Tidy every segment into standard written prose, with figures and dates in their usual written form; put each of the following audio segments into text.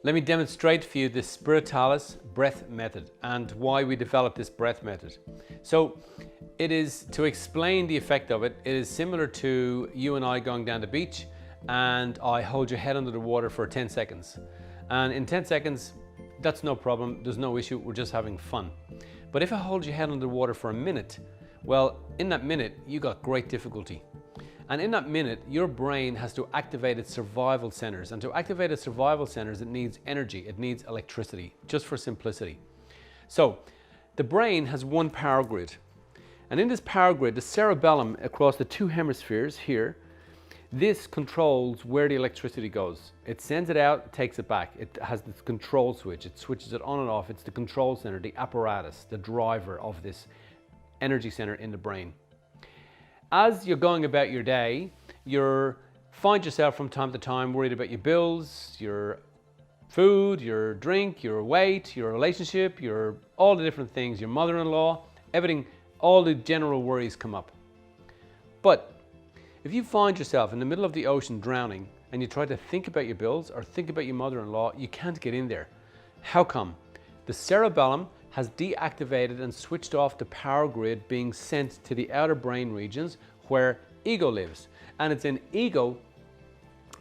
Let me demonstrate for you the Spiritalis breath method and why we developed this breath method. So it is, to explain the effect of it, it is similar to you and I going down the beach and I hold your head under the water for 10 seconds. And in 10 seconds, that's no problem, there's no issue, we're just having fun. But if I hold your head under the water for a minute, well, in that minute, you got great difficulty. And in that minute, your brain has to activate its survival centers. And to activate its survival centers, it needs energy, it needs electricity, just for simplicity. So the brain has one power grid. And in this power grid, the cerebellum across the two hemispheres here, this controls where the electricity goes. It sends it out, it takes it back. It has this control switch. It switches it on and off. It's the control center, the apparatus, the driver of this energy center in the brain. As you're going about your day, you find yourself from time to time worried about your bills, your food, your drink, your weight, your relationship, all the different things, your mother-in-law, everything, all the general worries come up. But if you find yourself in the middle of the ocean drowning and you try to think about your bills or think about your mother-in-law, you can't get in there. How come? The cerebellum has deactivated and switched off the power grid being sent to the outer brain regions where ego lives. And it's in ego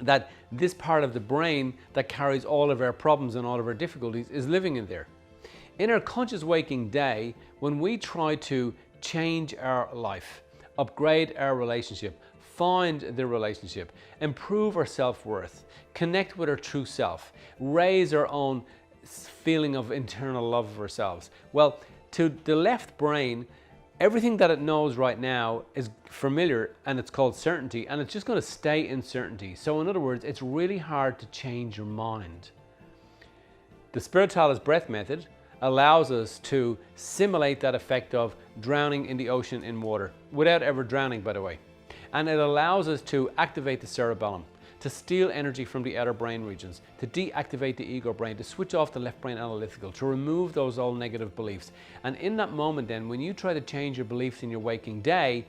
that this part of the brain that carries all of our problems and all of our difficulties is living in there. In our conscious waking day, when we try to change our life, upgrade our relationship, find the relationship, improve our self-worth, connect with our true self, raise our own feeling of internal love of ourselves. Well, to the left brain, everything that it knows right now is familiar and it's called certainty, and it's just going to stay in certainty. So in other words, it's really hard to change your mind. The Spiritalis breath method allows us to simulate that effect of drowning in the ocean in water, without ever drowning, by the way. And it allows us to activate the cerebellum, to steal energy from the outer brain regions, to deactivate the ego brain, to switch off the left brain analytical, to remove those old negative beliefs. And in that moment then, when you try to change your beliefs in your waking day,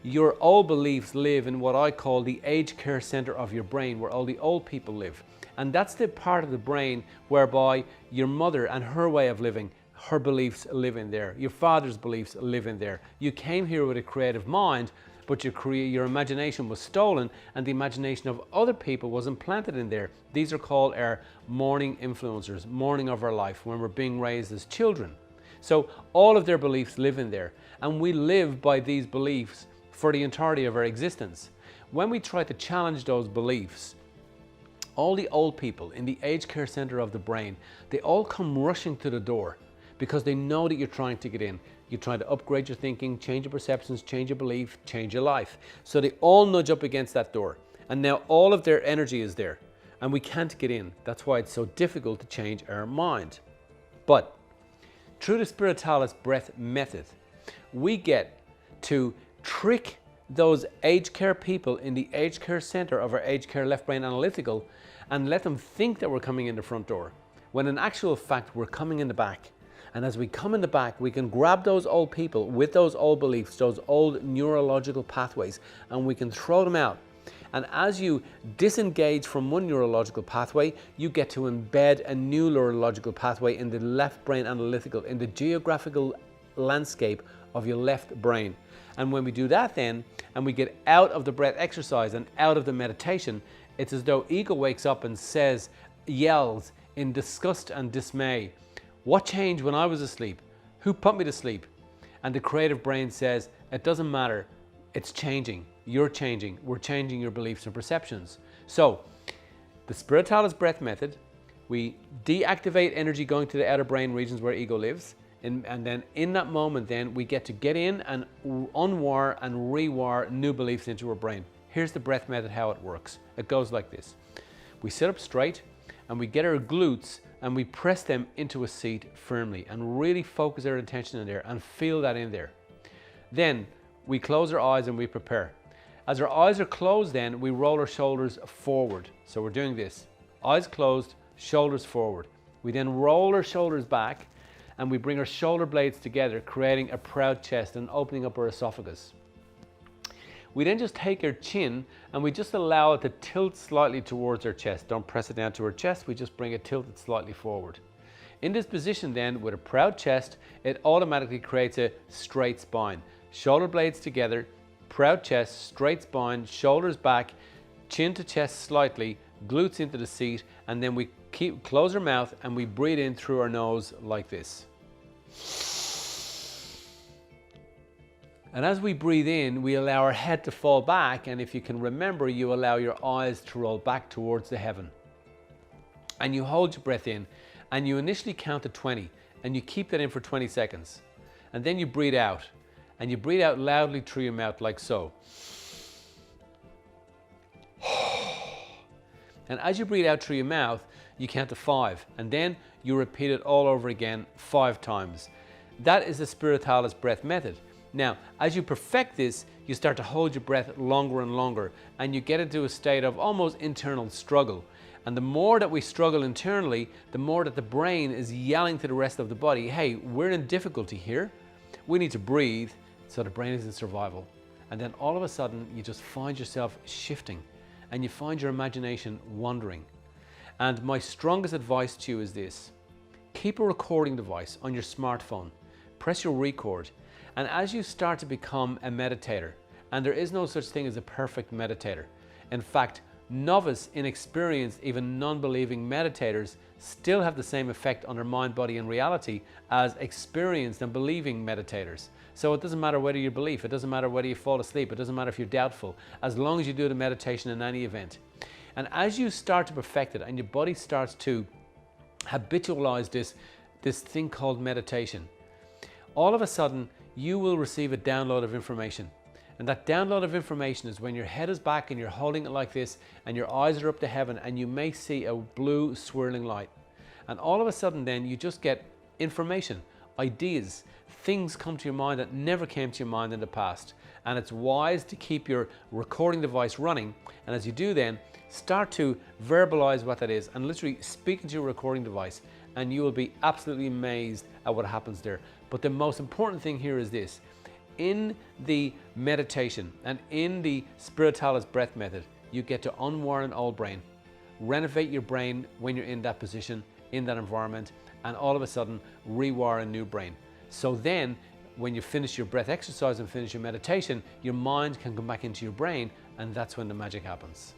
your old beliefs live in what I call the aged care center of your brain, where all the old people live. And that's the part of the brain whereby your mother and her way of living, her beliefs live in there. Your father's beliefs live in there. You came here with a creative mind, but your imagination was stolen and the imagination of other people was implanted in there. These are called our morning influencers, morning of our life, when we're being raised as children. So all of their beliefs live in there, and we live by these beliefs for the entirety of our existence. When we try to challenge those beliefs, all the old people in the aged care center of the brain, they all come rushing to the door because they know that you're trying to get in. You're trying to upgrade your thinking, change your perceptions, change your belief, change your life. So they all nudge up against that door. And now all of their energy is there and we can't get in. That's why it's so difficult to change our mind. But through the Spiritalis breath method, we get to trick those aged care people in the aged care center of our aged care left brain analytical and let them think that we're coming in the front door, when in actual fact we're coming in the back. And as we come in the back, we can grab those old people with those old beliefs, those old neurological pathways, and we can throw them out. And as you disengage from one neurological pathway, you get to embed a new neurological pathway in the left brain analytical, in the geographical landscape of your left brain. And when we do that then, and we get out of the breath exercise and out of the meditation, it's as though ego wakes up and says, yells in disgust and dismay, "What changed when I was asleep? Who put me to sleep?" And the creative brain says, it doesn't matter, it's changing, you're changing, we're changing your beliefs and perceptions. So, the Spiritalis breath method, we deactivate energy going to the outer brain regions where ego lives, and then in that moment then, we get to get in and unwire and rewire new beliefs into our brain. Here's the breath method, how it works. It goes like this. We sit up straight and we get our glutes and we press them into a seat firmly and really focus our attention in there and feel that in there. Then we close our eyes and we prepare. As our eyes are closed then, we roll our shoulders forward. So we're doing this, eyes closed, shoulders forward. We then roll our shoulders back and we bring our shoulder blades together, creating a proud chest and opening up our esophagus. We then just take our chin and we just allow it to tilt slightly towards our chest. Don't press it down to our chest, we just bring it tilted slightly forward. In this position then, with a proud chest, it automatically creates a straight spine. Shoulder blades together, proud chest, straight spine, shoulders back, chin to chest slightly, glutes into the seat, and then we close our mouth and we breathe in through our nose like this. And as we breathe in, we allow our head to fall back, and if you can remember, you allow your eyes to roll back towards the heaven. And you hold your breath in, and you initially count to 20, and you keep that in for 20 seconds. And then you breathe out, and you breathe out loudly through your mouth like so. And as you breathe out through your mouth, you count to 5, and then you repeat it all over again 5 times. That is the Spiritalis breath method. Now, as you perfect this, you start to hold your breath longer and longer, and you get into a state of almost internal struggle. And the more that we struggle internally, the more that the brain is yelling to the rest of the body, hey, we're in difficulty here. We need to breathe, so the brain is in survival. And then all of a sudden, you just find yourself shifting, and you find your imagination wandering. And my strongest advice to you is this: keep a recording device on your smartphone, press your record, and as you start to become a meditator, and there is no such thing as a perfect meditator. In fact, novice, inexperienced, even non-believing meditators still have the same effect on their mind, body, and reality as experienced and believing meditators. So it doesn't matter whether you believe, it doesn't matter whether you fall asleep, it doesn't matter if you're doubtful, as long as you do the meditation in any event. And as you start to perfect it and your body starts to habitualize this thing called meditation, all of a sudden you will receive a download of information. And that download of information is when your head is back and you're holding it like this and your eyes are up to heaven, and you may see a blue swirling light. And all of a sudden then you just get information, ideas, things come to your mind that never came to your mind in the past. And it's wise to keep your recording device running. And as you do then, start to verbalize what that is and literally speak into your recording device, and you will be absolutely amazed at what happens there. But the most important thing here is this: in the meditation and in the Spiritalis breath method, you get to unwire an old brain, renovate your brain when you're in that position, in that environment, and all of a sudden rewire a new brain. So then when you finish your breath exercise and finish your meditation, your mind can come back into your brain, and that's when the magic happens.